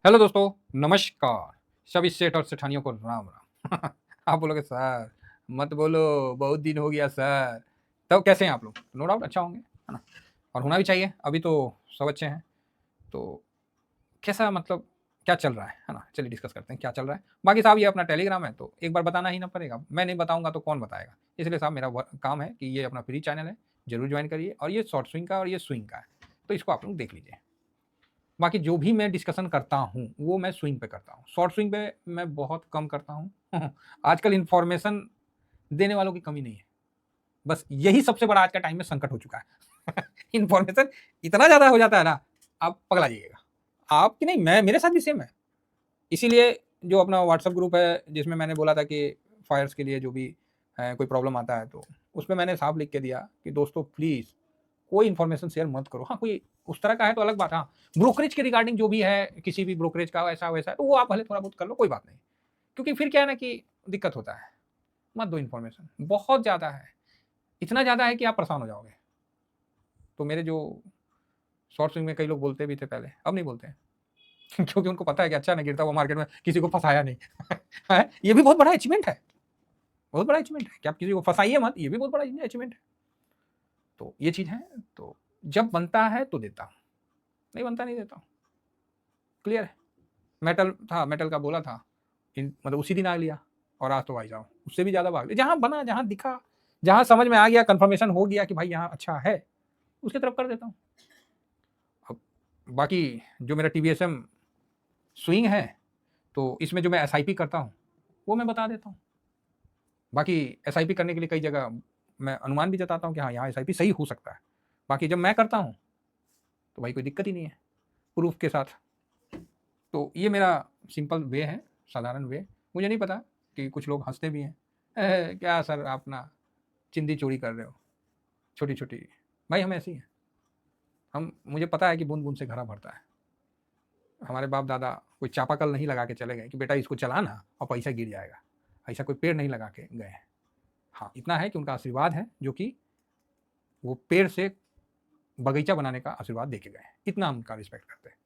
Hello दोस्तों, नमस्कार। सभी सेठ और सेठानियों को राम राम। आप बोलोगे सर मत बोलो, बहुत दिन हो गया सर। तब कैसे हैं आप लोग? नो डाउट अच्छा होंगे, है ना? और होना भी चाहिए, अभी तो सब अच्छे हैं। तो कैसा मतलब क्या चल रहा है ना? चलिए डिस्कस करते हैं क्या चल रहा है। बाकी साहब ये अपना टेलीग्राम है तो एक बार बताना ही ना पड़ेगा, मैं नहीं बताऊंगा तो कौन बताएगा। इसलिए साहब मेरा काम है कि ये अपना फ्री चैनल है, जरूर ज्वाइन करिए। और ये शॉर्ट स्विंग का और ये स्विंग का है, तो इसको आप लोग देख लीजिए। बाकी जो भी मैं डिस्कशन करता हूँ वो मैं स्विंग पे करता हूँ, शॉर्ट स्विंग पे मैं बहुत कम करता हूँ। आजकल इन्फॉर्मेशन देने वालों की कमी नहीं है, बस यही सबसे बड़ा आज का टाइम में संकट हो चुका है। इन्फॉर्मेशन इतना ज्यादा हो जाता है ना, आप पगला जाइएगा। आपकी नहीं, मैं मेरे साथ भी सेम है। इसीलिए जो अपना व्हाट्सएप ग्रुप है जिसमें मैंने बोला था कि फायर्स के लिए जो भी है कोई प्रॉब्लम आता है तो उसमें मैंने साफ लिख के दिया कि दोस्तों प्लीज़ कोई इन्फॉर्मेशन शेयर मत करो। हाँ, कोई उस तरह का है तो अलग बात है। हाँ, ब्रोकरेज के रिगार्डिंग जो भी है, किसी भी ब्रोकरेज का ऐसा वैसा है तो वो आप भले थोड़ा बहुत कर लो, कोई बात नहीं। क्योंकि फिर क्या है ना कि दिक्कत होता है। मत दो इन्फॉर्मेशन, बहुत ज़्यादा है। इतना ज़्यादा है कि आप परेशान हो जाओगे। तो मेरे जो शॉर्ट स्विंग में कई लोग बोलते भी थे पहले, अब नहीं बोलते हैं। क्योंकि उनको पता है कि अच्छा ना गिरता हुआ मार्केट में किसी को फँसाया नहीं। है, ये भी बहुत बड़ा अचीवमेंट है। बहुत बड़ा अचीवमेंट है कि आप किसी को फँसाइए मत, ये भी बहुत बड़ा अचीवमेंट है। तो ये चीज़ है, तो जब बनता है तो देता हूँ, नहीं बनता नहीं देता हूँ। क्लियर है? मेटल था, मेटल का बोला था, मतलब उसी दिन आ लिया। और आज तो भाई साहब उससे भी ज़्यादा भाग लिया। जहाँ बना, जहाँ दिखा, जहाँ समझ में आ गया, कंफर्मेशन हो गया कि भाई यहाँ अच्छा है, उसकी तरफ कर देता हूँ। अब बाकी जो मेरा टीवीएसएम स्विंग है, तो इसमें जो मैं एसआईपी करता हूँ वो मैं बता देता हूँ। बाकी एसआईपी करने के लिए कई जगह मैं अनुमान भी जताता हूँ कि हाँ यहाँ एसआईपी सही हो सकता है। बाकी जब मैं करता हूँ तो भाई कोई दिक्कत ही नहीं है, प्रूफ के साथ। तो ये मेरा सिंपल वे है, साधारण वे। मुझे नहीं पता कि कुछ लोग हंसते भी हैं, क्या सर आप ना चिंदी चोरी कर रहे हो छोटी छोटी। भाई हम ऐसे ही हैं। हम, मुझे पता है कि बूंद बूंद से घड़ा भरता है। हमारे बाप दादा कोई चापाकल नहीं लगा के चले गए कि बेटा इसको चलाना और पैसा गिर जाएगा। ऐसा कोई पेड़ नहीं लगा के गए हैं। हाँ, इतना है कि उनका आशीर्वाद है, जो कि वो पेड़ से बगीचा बनाने का आशीर्वाद दे के गए हैं। इतना हम उनका रिस्पेक्ट करते हैं।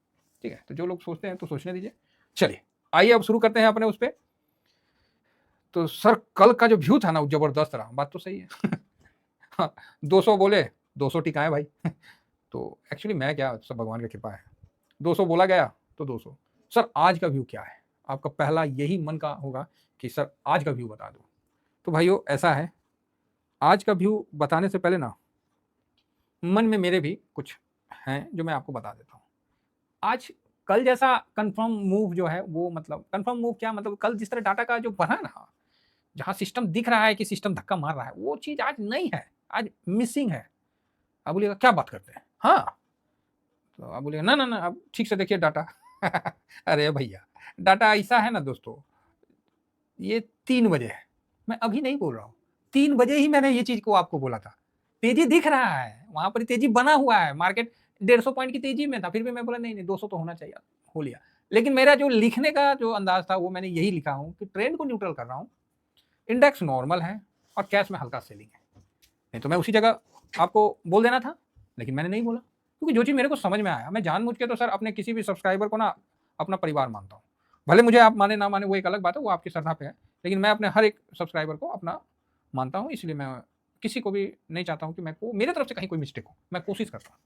ठीक है, तो जो लोग सोचते हैं तो सोचने दीजिए। चलिए आइए अब शुरू करते हैं अपने उस पर। तो सर कल का जो व्यू था ना वो जबरदस्त रहा, बात तो सही है। हाँ, 200 बोले, 200 टिकाए भाई। तो एक्चुअली मैं क्या, सब भगवान की कृपा है। 200 बोला गया तो 200। सर आज का व्यू क्या है? आपका पहला यही मन का होगा कि सर आज का व्यू बता दो। तो भाइयों ऐसा है, आज का व्यू बताने से पहले ना मन में मेरे भी कुछ हैं जो मैं आपको बता देता हूँ। आज कल जैसा कंफर्म मूव जो है वो, मतलब कंफर्म मूव क्या, मतलब कल जिस तरह डाटा का जो बढ़ा ना, जहाँ सिस्टम दिख रहा है कि सिस्टम धक्का मार रहा है, वो चीज़ आज नहीं है, आज मिसिंग है। आप बोलिएगा क्या बात करते हैं? हाँ, तो आप बोलिएगा ना ना ना अब ठीक से देखिए डाटा। अरे भैया, डाटा ऐसा है ना दोस्तों, ये 3 बजे है, मैं अभी नहीं बोल रहा हूँ। 3 बजे ही मैंने ये चीज़ को आपको बोला था। तेजी दिख रहा है, वहाँ पर तेजी बना हुआ है, मार्केट 150 पॉइंट की तेजी में था, फिर भी मैं बोला नहीं नहीं 200 तो होना चाहिए, हो लिया। लेकिन मेरा जो लिखने का जो अंदाज था वो मैंने यही लिखा हूँ कि ट्रेंड को न्यूट्रल कर रहा हूँ, इंडेक्स नॉर्मल है और कैश में हल्का सेलिंग है। नहीं तो मैं उसी जगह आपको बोल देना था, लेकिन मैंने नहीं बोला, क्योंकि जो चीज़ मेरे को समझ में आया, मैं जानबूझ के तो सर अपने किसी भी सब्सक्राइबर को ना अपना परिवार मानता हूँ। भले मुझे आप माने ना माने वो एक अलग बात है, वो आपकी श्रद्धा पे है, लेकिन मैं अपने हर एक सब्सक्राइबर को अपना मानता हूँ। इसलिए मैं किसी को भी नहीं चाहता हूँ कि मैं को मेरे तरफ से कहीं कोई मिस्टेक हो, मैं कोशिश करता हूँ।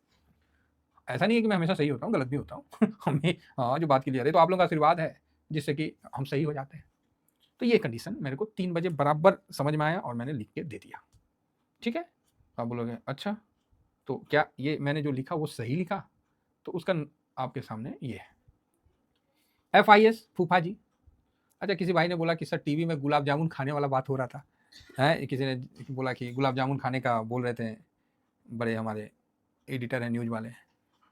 ऐसा नहीं है कि मैं हमेशा सही होता हूँ, गलत भी होता हूँ। हमें हाँ, जो बात क्लियर है, तो आप लोगों का आशीर्वाद है जिससे कि हम सही हो जाते हैं। तो ये कंडीशन मेरे को 3 बजे बराबर समझ में आया और मैंने लिख के दे दिया। ठीक है, आप बोलोगे अच्छा तो क्या ये मैंने जो लिखा वो सही लिखा? तो उसका आपके सामने ये है, FIS फूफा जी। अच्छा, किसी भाई ने बोला कि सर टीवी में गुलाब जामुन खाने वाला बात हो रहा था, है किसी ने बोला कि गुलाब जामुन खाने का बोल रहे थे, बड़े हमारे एडिटर हैं न्यूज वाले।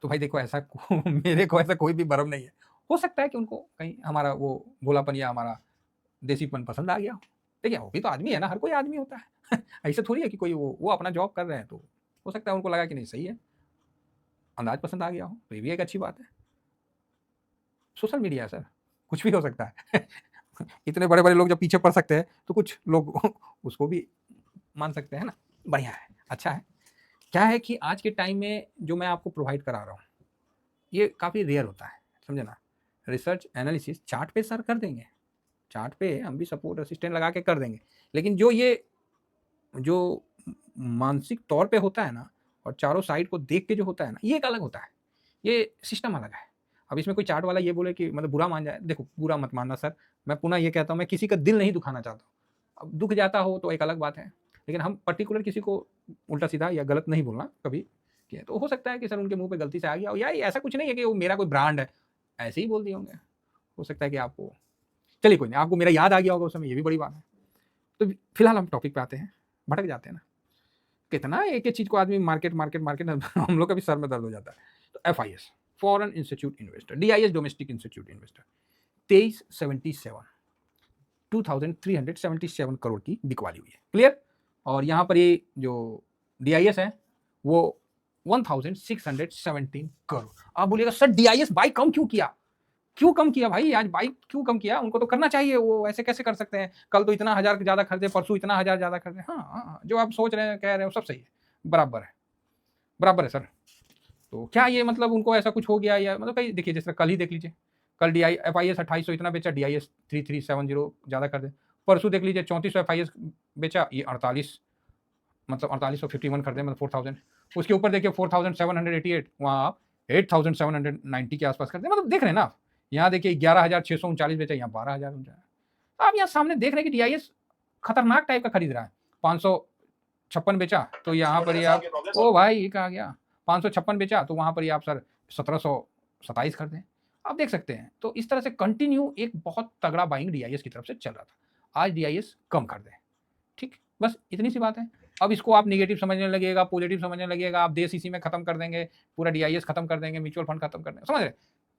तो भाई देखो ऐसा मेरे को ऐसा कोई भी भरम नहीं है। हो सकता है कि उनको कहीं हमारा वो भोलापन या हमारा देसीपन पसंद आ गया हो। देखिए वो भी तो आदमी है ना, हर कोई आदमी होता है। ऐसा थोड़ी है कि कोई वो अपना जॉब कर रहे हैं, तो हो सकता है उनको लगा कि नहीं सही है, अंदाज पसंद आ गया हो, तो ये भी एक अच्छी बात है। सोशल मीडिया सर, कुछ भी हो सकता है। इतने बड़े बड़े लोग जब पीछे पड़ सकते हैं तो कुछ लोग उसको भी मान सकते हैं ना। बढ़िया है, अच्छा है। क्या है कि आज के टाइम में जो मैं आपको प्रोवाइड करा रहा हूँ ये काफ़ी रेयर होता है, समझे ना। रिसर्च एनालिसिस चार्ट पे सर कर देंगे, चार्ट पे हम भी सपोर्ट असिस्टेंट लगा के कर देंगे, लेकिन जो मानसिक तौर पे होता है ना, और चारों साइड को देख के जो होता है ना, ये एक अलग होता है, ये सिस्टम अलग है। अब इसमें कोई चार्ट वाला ये बोले कि मतलब बुरा मान जाए, देखो बुरा मत मानना सर, मैं पुनः ये कहता हूँ, मैं किसी का दिल नहीं दुखाना चाहता हूँ। अब दुख जाता हो तो एक अलग बात है, लेकिन हम पर्टिकुलर किसी को उल्टा सीधा या गलत नहीं बोलना कभी किया। तो हो सकता है कि सर उनके मुंह पे गलती से आ गया, और यार ऐसा कुछ नहीं है कि वो मेरा कोई ब्रांड है, ऐसे ही बोल दिए होंगे, हो सकता है कि आपको, चलिए कोई नहीं, आपको मेरा याद आ गया होगा उस समय, ये भी बड़ी बात है। तो फिलहाल हम टॉपिक पे आते हैं, भटक जाते हैं ना, कितना एक एक चीज को आदमी मार्केट मार्केट मार्केट हम लोग का भी सर में दर्द हो जाता है। तो FIS foreign institute investor, DIS domestic institute investor 2377 crore की बिकवाली हुई है, क्लियर। और यहाँ पर ये जो DIS है वो 1617 करोड़। आप बोलिएगा सर DIS बाई कम क्यों किया, क्यों कम किया भाई, आज बाई क्यों कम किया, उनको तो करना चाहिए, वो ऐसे कैसे कर सकते हैं, कल तो इतना 1000 ज्यादा खरीदे, परसों इतना 1000 ज्यादा खरीदे। हाँ, जो आप सोच रहे हैं कह रहे हो सब सही है, बराबर है, बराबर है सर। तो क्या ये मतलब उनको ऐसा कुछ हो गया, या मतलब कहीं देखिए, जैसे कल ही देख लीजिए, कल FIS 2800 इतना बेचा, DIS 3370 ज्यादा कर दे। परसों देख लीजिए 3400 FIS बेचा, ये 48 मतलब 4851 खरीदे, मतलब 4000। उसके ऊपर देखिए 4788, वहाँ आप 8790 के आसपास करते हैं, मतलब देख रहे हैं ना आप। यहाँ देखिए 11639 बेचा, यहाँ 12000। आप यहाँ सामने देख रहे हैं कि DIS खतरनाक टाइप का खरीद रहा है। 556 बेचा तो यहाँ पर ही आप, ओ भाई ये कहा गया, 556 बेचा तो वहाँ पर ही आप सर 1727 कर दें। आप देख सकते हैं, तो इस तरह से कंटिन्यू एक बहुत तगड़ा बाइंग DIS की तरफ से चल रहा था। आज DIS कम कर दें, ठीक, बस इतनी सी बात है। अब इसको आप नेगेटिव समझने लगेगा, पॉजिटिव समझने लगेगा, आप देश इसी में खत्म कर देंगे, पूरा DIS खत्म कर देंगे, म्यूचुअल फंड खत्म कर देंगे, समझ रहे,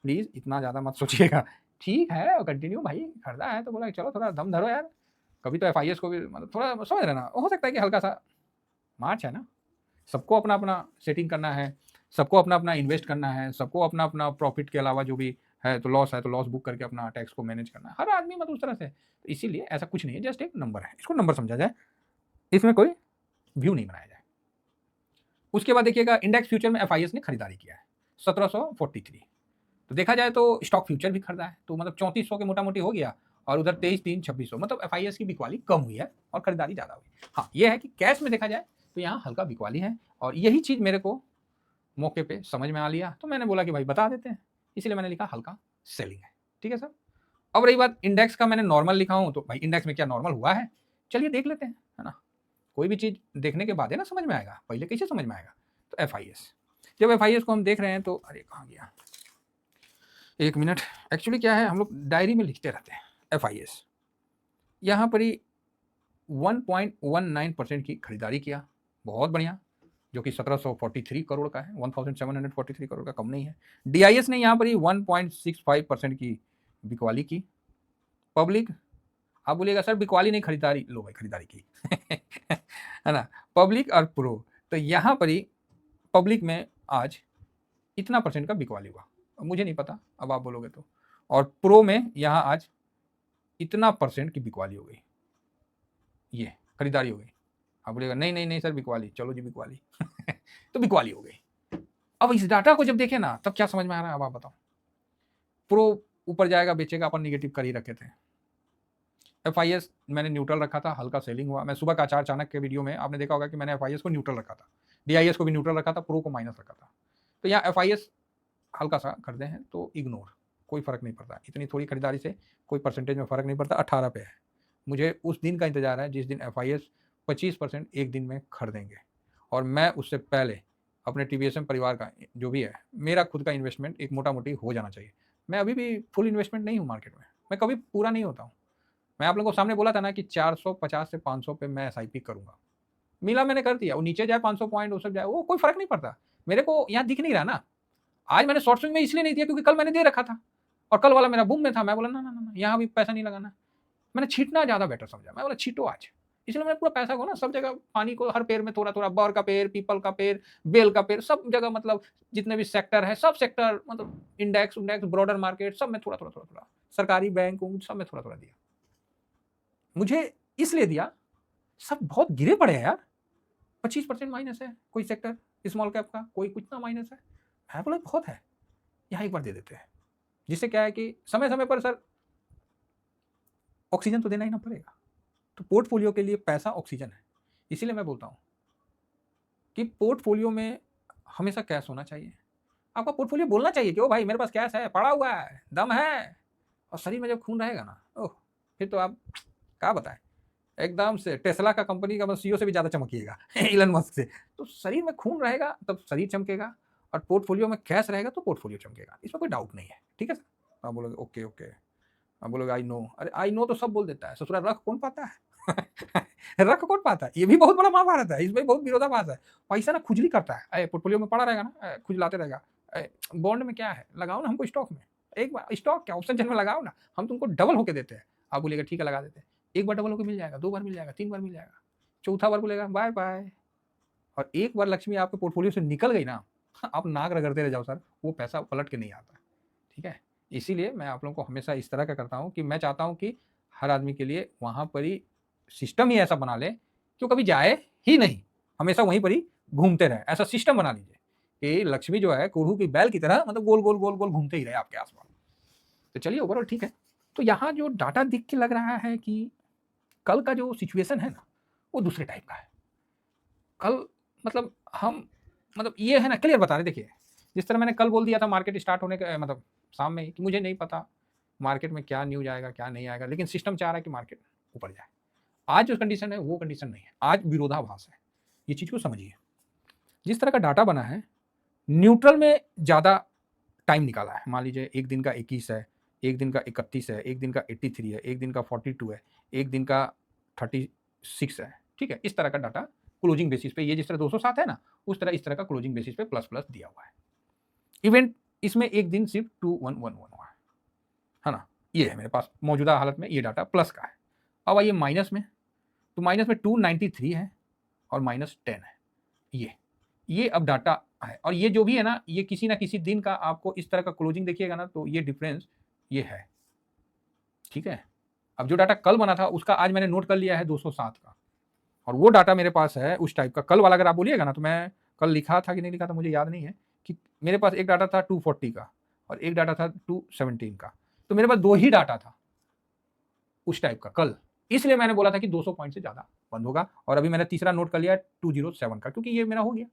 प्लीज इतना ज्यादा मत सोचिएगा, ठीक है, कंटिन्यू भाई खरीदा है तो बोला चलो थोड़ा दम धरो यार, कभी तो FIS को भी मतलब थोड़ा समझ रहे ना, हो सकता है कि हल्का सा मार्च है ना, सबको अपना अपना सेटिंग करना है, सबको अपना अपना इन्वेस्ट करना है, सबको अपना अपना प्रॉफिट के अलावा जो भी है तो लॉस है तो लॉस बुक करके अपना टैक्स को मैनेज करना है, हर आदमी मतलब उस तरह से। तो इसीलिए ऐसा कुछ नहीं है, जस्ट एक नंबर है, इसको नंबर समझा जाए, इसमें कोई व्यू नहीं बनाया जाए। उसके बाद देखिएगा इंडेक्स फ्यूचर में FIS ने खरीदारी किया है 1743, तो देखा जाए तो स्टॉक फ्यूचर भी खरीदा है, तो मतलब 3400 के मोटा मोटी हो गया, और उधर 23,32600, मतलब FIS की बिकवाली कम हुई है और खरीदारी ज़्यादा हुई। हाँ ये है कि कैश में देखा जाए तो यहाँ हल्का बिकवाली है, और यही चीज़ मेरे को मौके पे समझ में आ लिया, तो मैंने बोला कि भाई बता देते हैं, इसलिए मैंने लिखा हल्का सेलिंग है, ठीक है सर। अब रही बात इंडेक्स का, मैंने नॉर्मल लिखा हूँ, तो भाई इंडेक्स में क्या नॉर्मल हुआ है, चलिए देख लेते हैं, है ना, कोई भी चीज़ देखने के बाद है ना समझ में आएगा, पहले कैसे समझ में आएगा। तो FIS, जब FIS को हम देख रहे हैं तो, अरे कहाँ गया, एक मिनट, एक्चुअली क्या है हम लोग डायरी में लिखते रहते हैं। FIS यहाँ पर ही 1.19% की खरीदारी किया, बहुत बढ़िया, जो कि 1743 करोड़ का है, 1743 करोड़ का कम नहीं है। DIS ने यहाँ पर ही 1.65% की बिकवाली की। पब्लिक, आप बोलिएगा सर बिकवाली नहीं खरीदारी, लो भाई खरीदारी की है ना, पब्लिक और प्रो, तो यहाँ पर ही पब्लिक में आज इतना परसेंट का बिकवाली हुआ, मुझे नहीं पता, अब आप बोलोगे तो, और प्रो में यहाँ आज इतना परसेंट की बिकवाली हो गई, ये खरीदारी हो गई। आप बोलेगा नहीं नहीं नहीं सर बिकवाली, चलो जी बिकवाली तो बिकवाली हो गई। अब इस डाटा को जब देखें ना तब क्या समझ में आ रहा है, अब आप बताओ। प्रो ऊपर जाएगा बेचेगा, अपन निगेटिव कर ही रखे थे। FIS मैंने न्यूट्रल रखा था, हल्का सेलिंग हुआ। मैं सुबह का आचार चाणक्य के वीडियो में आपने देखा होगा कि मैंने FIS को न्यूट्रल रखा था, DIS को भी न्यूट्रल रखा था, प्रो को माइनस रखा था। तो यहाँ FIS हल्का सा कर दे हैं तो इग्नोर, कोई फर्क नहीं पड़ता, इतनी थोड़ी खरीदारी से कोई परसेंटेज में फर्क नहीं पड़ता। 18 पे है, मुझे उस दिन का इंतजार है जिस दिन FIS 25% एक दिन में खरीदेंगे, और मैं उससे पहले अपने TVSM परिवार का जो भी है, मेरा खुद का इन्वेस्टमेंट एक मोटा मोटी हो जाना चाहिए। मैं अभी भी फुल इन्वेस्टमेंट नहीं हूँ मार्केट में, मैं कभी पूरा नहीं होता हूँ। मैं आप लोगों को सामने बोला था ना कि 450 से 500 पे मैं SIP करूंगा, मिला मैंने कर दिया, वो नीचे जाए 500 पॉइंट वो सब जाए, वो कोई फर्क नहीं पड़ता, मेरे को यहाँ दिख नहीं रहा ना। आज मैंने शॉर्ट स्विंग में इसलिए नहीं दिया क्योंकि कल मैंने दे रखा था, और कल वाला मेरा बूम में था, मैं बोला ना ना ना यहाँ भी पैसा नहीं लगाना, मैंने छीटना ज़्यादा बेटर समझा, मैं बोला छीटो आज, इसलिए मैंने पूरा पैसा को ना सब जगह, पानी को हर पेड़ में थोड़ा थोड़ा, बर का पेड़, पीपल का पेड़, बेल का पेड़, सब जगह, मतलब जितने भी सेक्टर है सब सेक्टर, मतलब इंडेक्स इंडेक्स ब्रॉडर मार्केट सब में थोड़ा थोड़ा थोड़ा थोड़ा, सरकारी बैंक सब में थोड़ा थोड़ा दिया। मुझे इसलिए दिया, सब बहुत गिरे पड़े हैं यार, 25% माइनस है कोई सेक्टर स्मॉल कैप का, कोई कुछ ना माइनस है, मैं बोला बहुत है, यहाँ एक बार दे देते हैं। जिससे क्या है कि समय समय पर सर ऑक्सीजन तो देना ही ना पड़ेगा। तो पोर्टफोलियो के लिए पैसा ऑक्सीजन है। इसीलिए मैं बोलता हूँ कि पोर्टफोलियो में हमेशा कैश होना चाहिए। आपका पोर्टफोलियो बोलना चाहिए कि ओ भाई मेरे पास कैश है, पड़ा हुआ है, दम है। और शरीर में जब खून रहेगा ना, ओह, फिर तो आप क्या बताएं, एकदम से टेस्ला का कंपनी का सीईओ से भी ज़्यादा चमकिएगा इलन मस्क से। तो शरीर में खून रहेगा तब शरीर चमकेगा, और पोर्टफोलियो में कैश रहेगा तो पोर्टफोलियो चमकेगा, इसमें कोई डाउट नहीं है। ठीक है सर, आप बोलोगे ओके ओके, आप बोलोगे आई नो। अरे आई नो तो सब बोल देता है, ससुरा रख कौन पाता है रख कौन पाता है, ये भी बहुत बड़ा महाभारत है, इसमें बहुत विरोधाभास है। पैसा ना खुजली करता है, पोर्टफोलियो में पड़ा रहेगा ना, खुजलाते रहेगा। बॉन्ड में क्या है, लगाओ ना हमको स्टॉक में, एक बार स्टॉक क्या ऑप्शन चेन में लगाओ ना, हम तुमको डबल होके देते हैं। आप बोलिएगा ठीक है लगा देते हैं, एक बार डबल होकर मिल जाएगा, 2 बार मिल जाएगा, 3 बार मिल जाएगा, चौथा बार बोलेगा बाय बाय। और एक बार लक्ष्मी आपके पोर्टफोलियो से निकल गई ना, आप नाक रगड़ते रह जाओ सर, वो पैसा पलट के नहीं आता। ठीक है, इसीलिए मैं आप लोगों को हमेशा इस तरह का करता हूँ कि मैं चाहता हूँ कि हर आदमी के लिए वहाँ पर ही सिस्टम ही ऐसा बना ले कि वो कभी जाए ही नहीं, हमेशा वहीं पर ही घूमते रहे। ऐसा सिस्टम बना लीजिए कि लक्ष्मी जो है कोढ़ू की बैल की तरह मतलब गोल गोल गोल गोल घूमते ही रहे आपके आसपास। तो चलिए ओवरऑल ठीक है। तो यहाँ जो डाटा दिख के लग रहा है कि कल का जो सिचुएशन है ना वो दूसरे टाइप का है। कल मतलब हम मतलब ये है ना क्लियर बता रहे, देखिए जिस तरह मैंने कल बोल दिया था मार्केट स्टार्ट होने के मतलब शाम में ही, कि मुझे नहीं पता मार्केट में क्या न्यूज आएगा क्या नहीं आएगा, लेकिन सिस्टम चाह रहा है कि मार्केट ऊपर जाए। आज जो कंडीशन है वो कंडीशन नहीं है, आज विरोधाभास है। ये चीज़ को समझिए, जिस तरह का डाटा बना है न्यूट्रल में ज़्यादा टाइम निकाला है। मान लीजिए एक दिन का 21 है, एक दिन का 31 है, एक दिन का 83 है, एक दिन का 42 है, एक दिन का 36 है। ठीक है, इस तरह का डाटा क्लोजिंग बेसिस पे, ये जिस तरह 207 है ना, उस तरह इस तरह का क्लोजिंग बेसिस पे प्लस प्लस दिया हुआ है। इवेंट इसमें एक दिन सिर्फ 2111 हुआ है ना, ये है मेरे पास मौजूदा हालत में, ये डाटा प्लस का है। अब आइए माइनस में, तो माइनस में 293 है और -10 है। ये अब डाटा है, और ये जो भी है ना, ये किसी ना किसी दिन का आपको इस तरह का क्लोजिंग देखिएगा ना, तो ये डिफरेंस ये है। ठीक है, अब जो डाटा कल बना था उसका आज मैंने नोट कर लिया है 207 का, और वो डाटा मेरे पास है उस टाइप का कल वाला। अगर आप बोलिएगा ना, तो मैं कल लिखा था कि नहीं लिखा था मुझे याद नहीं है, कि मेरे पास एक डाटा था 240 का और एक डाटा था 217 का, तो मेरे पास 2 ही डाटा था उस टाइप का कल। इसलिए मैंने बोला था कि 200 पॉइंट से ज़्यादा बंद होगा, और अभी मैंने तीसरा नोट कर लिया 207 का, क्योंकि ये मेरा हो गया।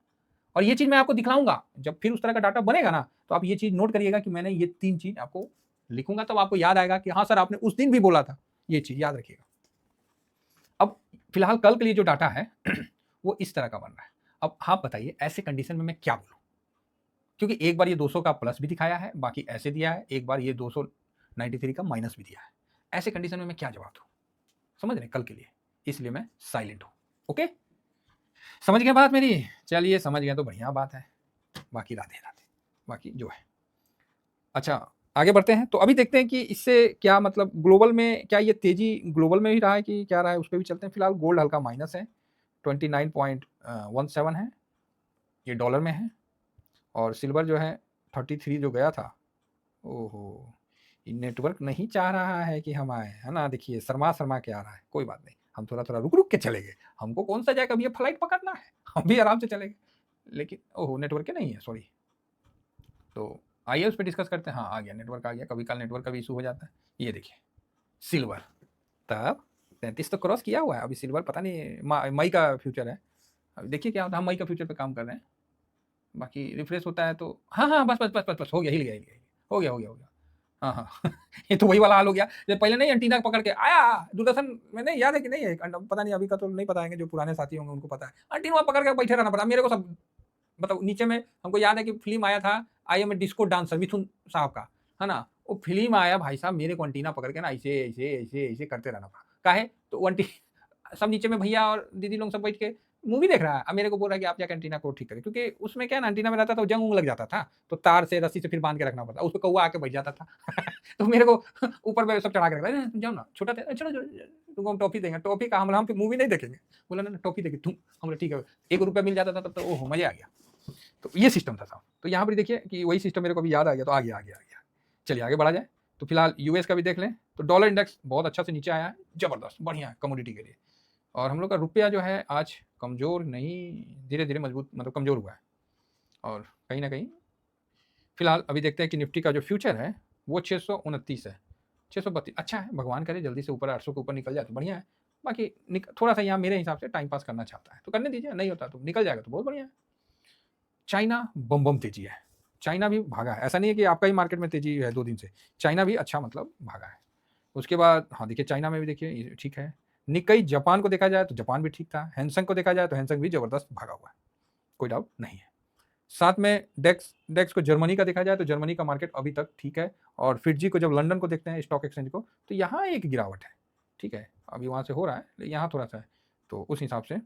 और ये चीज़ मैं आपको दिखलाऊंगा जब फिर उस तरह का डाटा बनेगा ना, तो आप ये चीज़ नोट करिएगा कि मैंने ये 3 चीज़ आपको लिखूंगा, तब आपको याद आएगा कि हाँ सर आपने उस दिन भी बोला था। ये चीज़ याद रखिएगा। अब फिलहाल कल के लिए जो डाटा है वो इस तरह का बन रहा है। अब आप बताइए ऐसे कंडीशन में मैं क्या बोलूँ, क्योंकि एक बार ये 200 का प्लस भी दिखाया है, बाकी ऐसे दिया है, एक बार ये 293 का माइनस भी दिया है। ऐसे कंडीशन में मैं क्या जवाब दूँ, समझ रहे कल के लिए, इसलिए मैं साइलेंट हूँ। ओके, समझ गए बात मेरी? चलिए समझ गए तो बढ़िया बात है, बाकी राधे राधे, बाकी जो है। अच्छा आगे बढ़ते हैं, तो अभी देखते हैं कि इससे क्या मतलब ग्लोबल में क्या ये तेजी ग्लोबल में ही रहा है कि क्या रहा है, उस पर भी चलते हैं। फिलहाल गोल्ड हल्का माइनस है, 29.17 है, ये डॉलर में है, और सिल्वर जो है 33 जो गया था, ओहो नेटवर्क नहीं चाह रहा है कि हम आए, है ना, देखिए शर्मा शर्मा के आ रहा है, कोई बात नहीं, हम थोड़ा थोड़ा रुक रुक के चलेंगे, हमको कौन सा जाएगा, अभी ये फ्लाइट पकड़ना है, हम भी आराम से चलेंगे। लेकिन ओहो नेटवर्क के नहीं है, सॉरी। तो आइए उस पर डिस्कस करते हैं। हाँ आ गया, नेटवर्क आ गया, कभी कल नेटवर्क का भी इशू हो जाता है। ये देखिए सिल्वर तब 33 तो क्रॉस किया हुआ है, अभी सिल्वर पता नहीं मई का फ्यूचर है, अभी देखिए क्या होता है। हम मई का फ्यूचर पे काम कर रहे हैं, बाकी रिफ्रेश होता है तो हाँ हाँ बस बस बस बस बस हो गया, हिल गया हिल गया, हो गया हो गया हो गया। हाँ हाँ ये तो वही वाला हाल हो गया जब पहले नहीं एंटीना पकड़ के आया दूरदर्शन में, नहीं याद है कि नहीं है, पता नहीं अभी का तो नहीं बताएंगे, जो पुराने साथी होंगे उनको पता है। एंटीना पकड़ के बैठे रहना पड़ा मेरे को सब, मतलब नीचे में हमको याद है कि फिल्म आया था I am a disco dancer Mithun साहब का, है ना, वो फिल्म आया भाई साहब, मेरे को एंटीना पकड़ के ना ऐसे ऐसे ऐसे ऐसे करते रहना पड़ा। काहे तो वो सब नीचे में भैया और दीदी लोग सब बैठ के मूवी देख रहा है, अब मेरे को बोल रहा है कि आप जाकर एंटीना को ठीक करें, क्योंकि उसमें क्या ना एंटीना में रहता था, जंग उंग लग जाता था, तो तार से रस्सी से फिर बांध के रखना पड़ता, उस पर कौवा आके बैठ जाता था तो मेरे को ऊपर में सब चढ़ा के रखा, तुम जाओ ना छोटा थे, चलो तुमको हम टॉफी देंगे, टॉफी का हम फिर मूवी नहीं देखेंगे, बोला ना टॉफी देंगे तुम, हम ठीक है, 1 रुपया मिल जाता था तब तो ओहो मजा आ गया। तो ये सिस्टम था साहब। तो यहाँ पर देखिए कि वही सिस्टम मेरे को अभी याद आ गया, तो आ गया आ गया आ गया। चलिए आगे बढ़ा जाए, तो फिलहाल यूएस का भी देख लें, तो डॉलर इंडेक्स बहुत अच्छा से नीचे आया है, जबरदस्त बढ़िया है कमोडिटी के लिए, और हम लोग का रुपया जो है आज कमज़ोर नहीं, धीरे धीरे मजबूत मतलब कमज़ोर हुआ है। और कहीं ना कहीं फिलहाल अभी देखते हैं कि निफ्टी का जो फ्यूचर है वो 629 है, 632 अच्छा है, भगवान करे जल्दी से ऊपर 800 के ऊपर निकल जाए तो बढ़िया है। बाकी थोड़ा सा यहाँ मेरे हिसाब से टाइम पास करना चाहता है तो करने दीजिए, नहीं होता तो निकल जाएगा तो बहुत बढ़िया है। चाइना बम बम तेजी है, चाइना भी भागा है, ऐसा नहीं है कि आपका ही मार्केट में तेजी है 2 दिन से, चाइना भी अच्छा मतलब भागा है। उसके बाद हाँ देखिए चाइना में भी देखिए ठीक है। निक्केई जापान को देखा जाए तो जापान भी ठीक था, हैंसंग को देखा जाए तो हैंसंग भी जबरदस्त भागा हुआ है, कोई डाउट नहीं है। साथ में डेक्स डेक्स को जर्मनी का देखा जाए तो जर्मनी का मार्केट अभी तक ठीक है, और फिटजी को जब लंदन को देखते हैं स्टॉक एक्सचेंज को तो यहाँ एक गिरावट है, ठीक है, अभी वहाँ से हो रहा है यहाँ थोड़ा सा है, तो उस हिसाब से।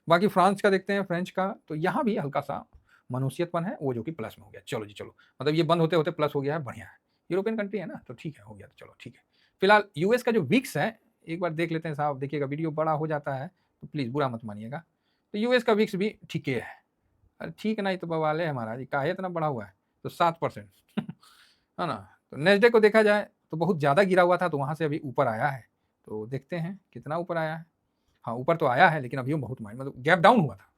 बाकी फ्रांस का देखते हैं, फ्रेंच का, तो यहाँ भी हल्का सा मनुष्यत्वन है वो जो कि प्लस में हो गया, चलो जी चलो, मतलब ये बंद होते होते प्लस हो गया है, बढ़िया है, यूरोपियन कंट्री है ना तो ठीक है, हो गया तो चलो ठीक है। फिलहाल यूएस का जो विक्स है एक बार देख लेते हैं साहब, देखिएगा वीडियो बड़ा हो जाता है तो प्लीज़ बुरा मत मानिएगा। तो यूएस का विक्स भी ठीक है, अरे ठीक नहीं तो बवाले है महाराज, काहे इतना बड़ा हुआ है, तो 7% है ना। तो नेस्डेक को देखा जाए तो बहुत ज़्यादा गिरा हुआ था तो वहाँ से अभी ऊपर आया है, तो देखते हैं कितना ऊपर आया है। हाँ ऊपर तो आया है लेकिन अभी बहुत माइंड मतलब गैप डाउन हुआ था,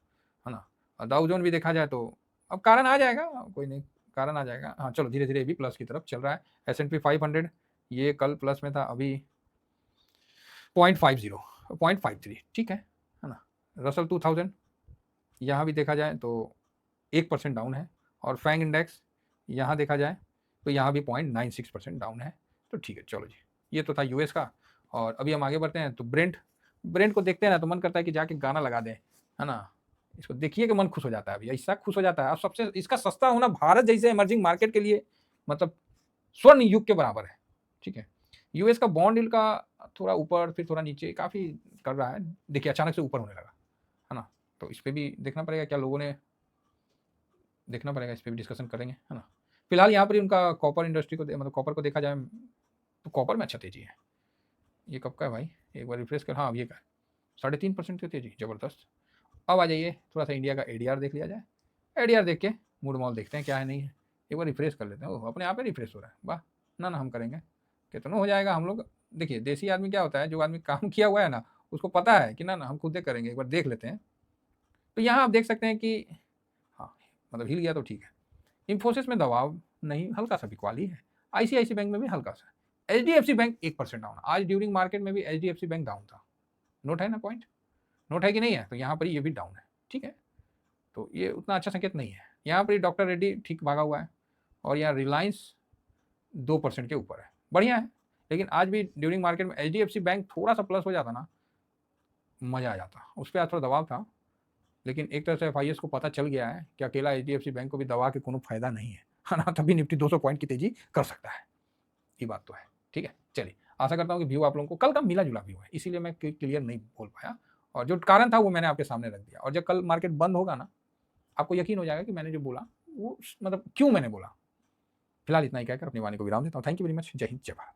है ना। और डाउ जोन भी देखा जाए तो अब कारण आ जाएगा, कोई नहीं, कारण आ जाएगा। हाँ चलो धीरे धीरे भी प्लस की तरफ चल रहा है। S&P 500 ये कल प्लस में था, अभी 0.50 0.53 ठीक है ना। रसल 2000 यहाँ भी देखा जाए तो 1% डाउन है, और फैंग इंडेक्स यहाँ देखा जाए तो यहाँ भी 0.96% डाउन है, तो ठीक है चलो जी। ये तो था यूएस का, और अभी हम आगे बढ़ते हैं तो ब्रेंट ब्रेंट को देखते हैं ना तो मन करता है कि जाके गाना लगा दें, है ना। इसको देखिए कि मन खुश हो जाता है, अभी ऐसा खुश हो जाता है। अब सबसे इसका सस्ता होना भारत जैसे इमर्जिंग मार्केट के लिए मतलब स्वर्ण युग के बराबर है, ठीक है। यूएस का बॉन्ड यील्ड का थोड़ा ऊपर फिर थोड़ा नीचे काफ़ी कर रहा है, देखिए अचानक से ऊपर होने लगा, है ना। तो इस पर भी देखना पड़ेगा क्या लोगों ने, देखना पड़ेगा, इस पर भी डिस्कशन करेंगे, है ना। फिलहाल यहाँ पर ही उनका कॉपर इंडस्ट्री को मतलब कॉपर को देखा जाए तो कॉपर में अच्छा तेजी है। ये कब का है भाई, एक बार रिफ्रेश कर, हाँ ये का 3.5% की तेजी, ज़बरदस्त। अब आ जाइए थोड़ा सा इंडिया का एडीआर देख लिया जाए, एडीआर देख के मूड मॉल देखते हैं क्या है नहीं है, एक बार रिफ्रेश कर लेते हैं। ओह अपने आप ही रिफ्रेश हो रहा है, वाह। ना ना हम करेंगे, कितना हो जाएगा हम लोग। देखिए देसी आदमी क्या होता है, जो आदमी काम किया हुआ है ना उसको पता है कि ना ना हम खुद करेंगे, एक बार देख लेते हैं। तो यहाँ आप देख सकते हैं कि हाँ मतलब हिल गया तो ठीक है। इन्फोसिस में दबाव नहीं, हल्का सा बिकवाली है। आईसीआईसी बैंक में भी हल्का सा। एचडीएफसी बैंक 1% डाउन, आज ड्यूरिंग मार्केट में भी एचडीएफसी बैंक डाउन था। नोट है ना पॉइंट, नोट है कि नहीं है, तो यहाँ पर ये भी डाउन है, ठीक है। तो ये उतना अच्छा संकेत नहीं है। यहाँ पर डॉक्टर रेड्डी ठीक भागा हुआ है, और यहाँ रिलायंस 2% के ऊपर है, बढ़िया है। लेकिन आज भी ड्यूरिंग मार्केट में एचडीएफसी बैंक थोड़ा सा प्लस हो जाता ना, मज़ा आ जाता, उस पर आज थोड़ा दबाव था। लेकिन एक तरह से एफआईएस को पता चल गया है कि अकेला एचडीएफसी बैंक को भी दबा के कोनो फायदा नहीं है ना, तभी निफ्टी 200 पॉइंट की तेजी कर सकता है, ये बात तो है, ठीक है। चलिए आशा करता हूँ कि व्यू आप लोगों को कल का मिला जुला व्यू है, इसीलिए मैं क्लियर नहीं बोल पाया, और जो कारण था वो मैंने आपके सामने रख दिया। और जब कल मार्केट बंद होगा ना आपको यकीन हो जाएगा कि मैंने जो बोला वो मतलब क्यों मैंने बोला। फिलहाल इतना ही कहकर अपनी वाणी को विराम देता हूँ। थैंक यू वेरी मच, जय हिंद जय भारत।